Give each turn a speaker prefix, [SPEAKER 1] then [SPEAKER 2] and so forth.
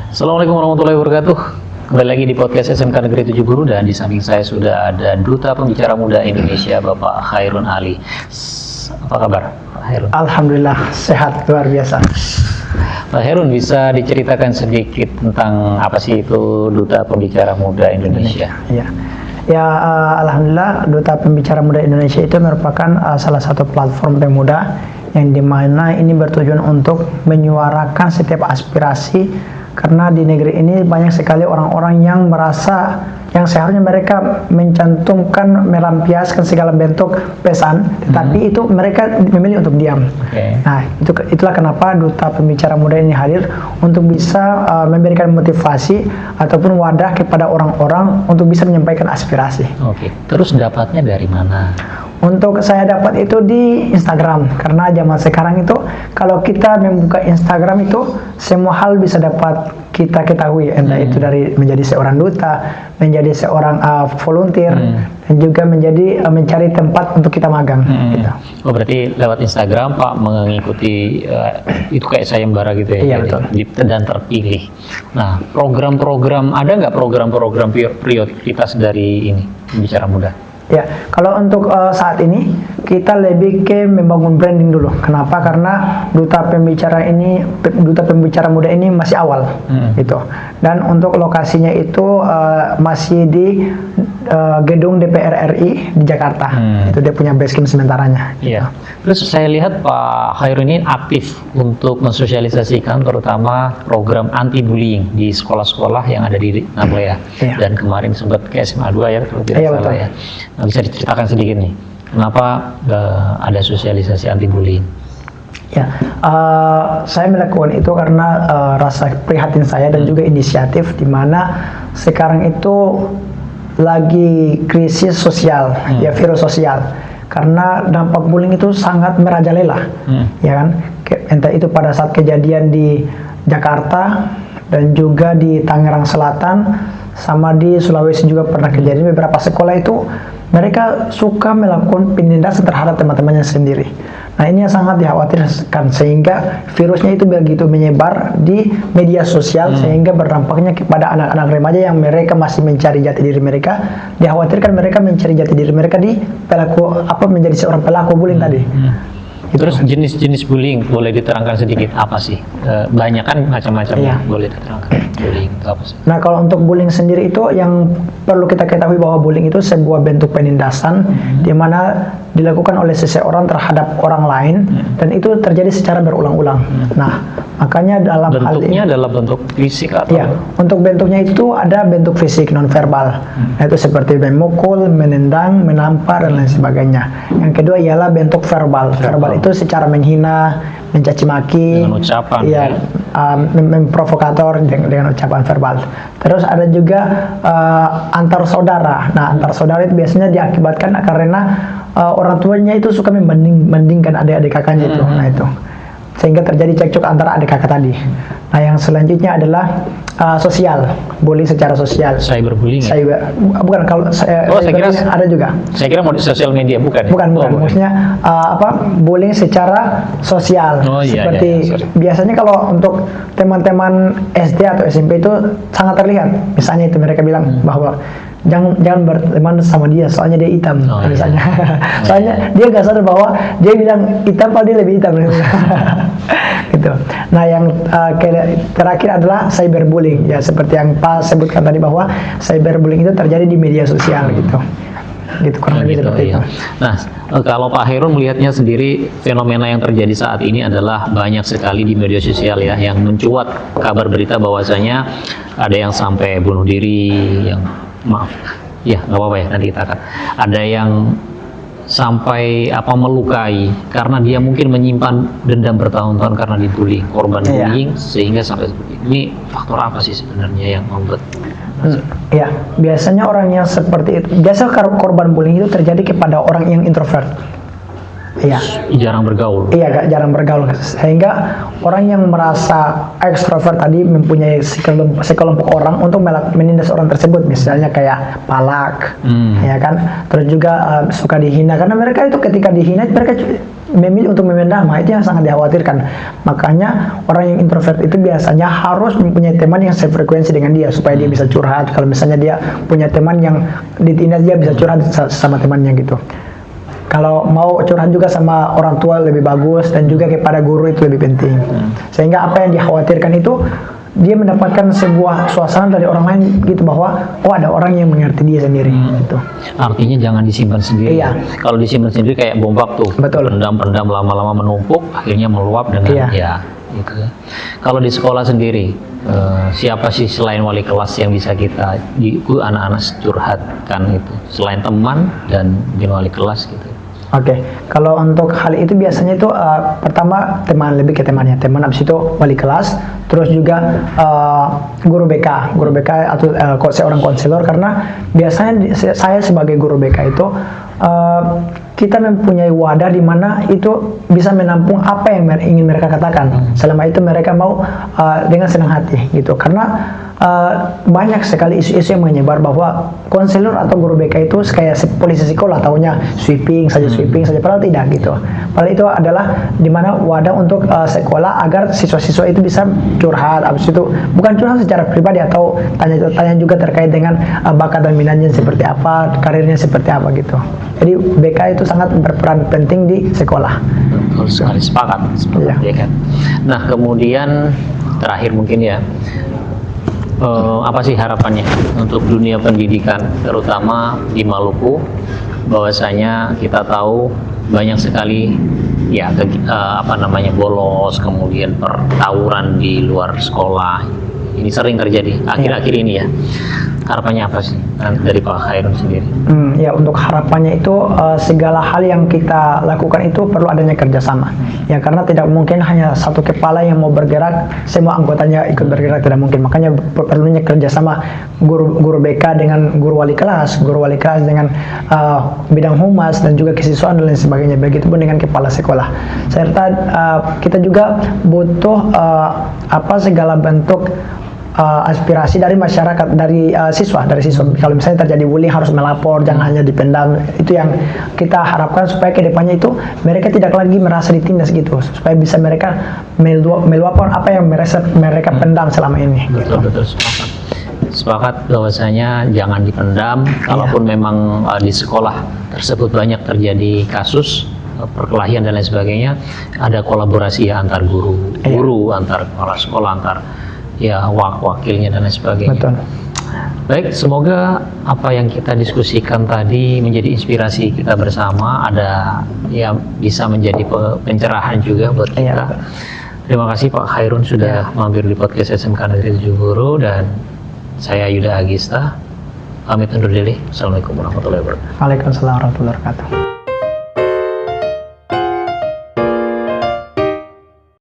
[SPEAKER 1] Assalamualaikum warahmatullahi wabarakatuh. Kembali lagi di podcast SMK Negeri 7 Guru, dan di samping saya sudah ada Duta Pembicara Muda Indonesia, Bapak Hairun Ali. Apa kabar, Pak Hairun?
[SPEAKER 2] Alhamdulillah sehat, luar biasa.
[SPEAKER 1] Pak Hairun, bisa diceritakan sedikit tentang apa sih itu Duta Pembicara Muda Indonesia?
[SPEAKER 2] Alhamdulillah Duta Pembicara Muda Indonesia itu merupakan salah satu platform pemuda yang dimana ini bertujuan untuk menyuarakan setiap aspirasi, karena di negeri ini banyak sekali orang-orang yang merasa yang seharusnya mereka mencantumkan, melampiaskan segala bentuk pesan, tetapi itu mereka memilih untuk diam. Nah, itulah kenapa Duta Pembicara Muda ini hadir untuk bisa memberikan motivasi ataupun wadah kepada orang-orang untuk bisa menyampaikan aspirasi.
[SPEAKER 1] Terus dapatnya dari mana?
[SPEAKER 2] Untuk saya dapat itu di Instagram, karena zaman sekarang itu kalau kita membuka Instagram itu semua hal bisa dapat kita ketahui, entah itu dari menjadi seorang duta, menjadi seorang volunteer, dan juga menjadi mencari tempat untuk kita magang. Gitu.
[SPEAKER 1] Oh, berarti lewat Instagram Pak mengikuti itu kayak sayembara gitu ya?
[SPEAKER 2] Iya, betul.
[SPEAKER 1] Dan terpilih. Nah, program-program, ada nggak program-program prioritas dari ini Pembicara Muda?
[SPEAKER 2] Ya, kalau untuk saat ini kita lebih ke membangun branding dulu. Kenapa? Karena Duta Pembicara Muda ini masih awal, gitu. Dan untuk lokasinya itu masih di gedung DPR RI di Jakarta. Itu dia punya base camp sementaranya.
[SPEAKER 1] Iya. Terus saya lihat Pak Hairun ini aktif untuk mensosialisasikan terutama program anti bullying di sekolah-sekolah yang ada di Nablea. Dan kemarin sempat ke SMA 2 ya, kalau tidak salah ya. Nah, bisa diceritakan sedikit nih, kenapa ada sosialisasi anti bullying?
[SPEAKER 2] Ya, saya melakukan itu karena rasa prihatin saya dan juga inisiatif di mana sekarang itu lagi krisis sosial, ya virus sosial. Karena dampak bullying itu sangat merajalela, ya kan? Entah itu pada saat kejadian di Jakarta dan juga di Tangerang Selatan, sama di Sulawesi juga pernah kejadian. Beberapa sekolah itu mereka suka melakukan penindasan terhadap teman-temannya sendiri. Nah, ini yang sangat dikhawatirkan, sehingga virusnya itu begitu menyebar di media sosial, sehingga berdampaknya kepada anak-anak remaja yang mereka masih mencari jati diri mereka. Dikhawatirkan mereka mencari jati diri mereka di menjadi seorang pelaku bullying tadi.
[SPEAKER 1] Terus jenis-jenis bullying boleh diterangkan sedikit apa sih? Banyak kan macam-macamnya, boleh diterangkan bullying itu apa sih?
[SPEAKER 2] Nah, kalau untuk bullying sendiri itu yang perlu kita ketahui bahwa bullying itu sebuah bentuk penindasan di mana dilakukan oleh seseorang terhadap orang lain, dan itu terjadi secara berulang-ulang. Nah, makanya dalam
[SPEAKER 1] bentuknya adalah bentuk fisik atau?
[SPEAKER 2] Ya, untuk bentuknya itu ada bentuk fisik non-verbal, yaitu seperti memukul, menendang, menampar, dan lain sebagainya. Yang kedua ialah bentuk verbal. Verbal itu secara menghina, mencaci maki,
[SPEAKER 1] dengan ucapan,
[SPEAKER 2] memprovokator dengan ucapan verbal. Terus ada juga antar saudara. Nah, antar saudara itu biasanya diakibatkan karena orang tuanya itu suka membandingkan adik-adik kakaknya itu. Nah, itu sehingga terjadi cekcok antara adik kakak tadi. Nah, yang selanjutnya adalah sosial, bullying secara sosial.
[SPEAKER 1] Cyberbullying.
[SPEAKER 2] Bukan, kalau saya kira ada juga.
[SPEAKER 1] Saya kira mau di sosial media, bukan?
[SPEAKER 2] Bukan. Maksudnya bullying secara sosial. Seperti biasanya kalau untuk teman-teman SD atau SMP itu sangat terlihat. Misalnya itu mereka bilang bahwa jangan berteman sama dia, soalnya dia hitam, misalnya. Soalnya dia gak sadar bahwa dia bilang hitam padahal dia lebih hitam. Gitu. Nah, yang terakhir adalah cyberbullying, ya seperti yang Pak sebutkan tadi bahwa cyberbullying itu terjadi di media sosial, gitu kurang lebih seperti itu.
[SPEAKER 1] Nah, kalau Pak Hairun melihatnya sendiri, fenomena yang terjadi saat ini adalah banyak sekali di media sosial ya, yang mencuat kabar berita bahwasanya ada yang sampai bunuh diri, yang nggak apa-apa ya, nanti kita akan ada yang sampai melukai karena dia mungkin menyimpan dendam bertahun-tahun karena dibully, korban bullying, sehingga sampai seperti ini. Faktor apa sih sebenarnya yang membuat?
[SPEAKER 2] Ya, biasanya orang yang seperti itu, biasa korban bullying itu terjadi kepada orang yang introvert. Iya.
[SPEAKER 1] jarang bergaul.
[SPEAKER 2] Iya, agak jarang bergaul, sehingga orang yang merasa ekstrovert tadi mempunyai sekelompok orang untuk menindas orang tersebut, misalnya kayak palak, ya kan, terus juga suka dihina, karena mereka itu ketika dihina mereka memilih untuk memendam, itu yang sangat dikhawatirkan. Makanya orang yang introvert itu biasanya harus mempunyai teman yang sefrekuensi dengan dia supaya dia bisa curhat. Kalau misalnya dia punya teman yang ditindas, dia bisa curhat sama temannya gitu. Kalau mau curhat juga sama orang tua lebih bagus, dan juga kepada guru itu lebih penting. Sehingga apa yang dikhawatirkan itu dia mendapatkan sebuah suasana dari orang lain gitu, bahwa oh ada orang yang mengerti dia sendiri gitu.
[SPEAKER 1] Artinya jangan disimpan sendiri.
[SPEAKER 2] Iya.
[SPEAKER 1] Kalau disimpan sendiri kayak bom waktu.
[SPEAKER 2] Betul.
[SPEAKER 1] Pendam-pendam lama-lama menumpuk, akhirnya meluap dengan ya gitu. Kalau di sekolah sendiri, siapa sih selain wali kelas yang bisa kita anak-anak curhatkan itu, selain teman dan wali kelas gitu?
[SPEAKER 2] Oke, kalau untuk hal itu biasanya itu pertama teman, lebih ke temannya, teman, habis itu wali kelas, terus juga guru BK atau seorang konselor, karena biasanya saya sebagai guru BK itu kita mempunyai wadah di mana itu bisa menampung apa yang ingin mereka katakan, selama itu mereka mau dengan senang hati gitu, karena banyak sekali isu-isu yang menyebar bahwa konselor atau guru BK itu kayak polisi sekolah, taunya sweeping saja, padahal tidak gitu. Padahal itu adalah dimana wadah untuk sekolah agar siswa-siswa itu bisa curhat, habis itu bukan curhat secara pribadi atau tanya juga terkait dengan bakat dan minatnya seperti apa, karirnya seperti apa gitu. Jadi BK itu sangat berperan penting di sekolah.
[SPEAKER 1] Betul sekali, sepakat ya kan. Nah kemudian terakhir mungkin ya, apa sih harapannya untuk dunia pendidikan, terutama di Maluku, bahwasanya kita tahu banyak sekali ya bolos, kemudian pertawuran di luar sekolah, ini sering terjadi akhir-akhir ini ya. Harapannya apa sih dari Pak Khairun sendiri?
[SPEAKER 2] Ya, untuk harapannya itu segala hal yang kita lakukan itu perlu adanya kerjasama. Ya, karena tidak mungkin hanya satu kepala yang mau bergerak, semua anggotanya ikut bergerak, tidak mungkin. Makanya perlunya kerjasama guru BK dengan guru wali kelas dengan bidang humas dan juga kesiswaan dan lain sebagainya. Begitupun dengan kepala sekolah. Serta kita juga butuh segala bentuk aspirasi dari masyarakat, dari siswa. Kalau misalnya terjadi bullying harus melapor, jangan hanya dipendam. Itu yang kita harapkan supaya kedepannya itu mereka tidak lagi merasa ditindas gitu, supaya bisa mereka meluapkan apa yang mereka pendam selama ini.
[SPEAKER 1] Betul, sepakat bahwasanya jangan dipendam. Kalaupun memang di sekolah tersebut banyak terjadi kasus perkelahian dan lain sebagainya, ada kolaborasi ya antar guru, antar kepala sekolah, antar wakilnya dan lain sebagainya.
[SPEAKER 2] Betul.
[SPEAKER 1] Baik, semoga apa yang kita diskusikan tadi menjadi inspirasi kita bersama, bisa menjadi pencerahan juga buat kita. Terima kasih Pak Khairun sudah mampir di podcast SMK Negeri 7 Guru, dan saya Yuda Agista pamit undur diri. Assalamualaikum warahmatullahi wabarakatuh.
[SPEAKER 2] Waalaikumsalam warahmatullahi wabarakatuh.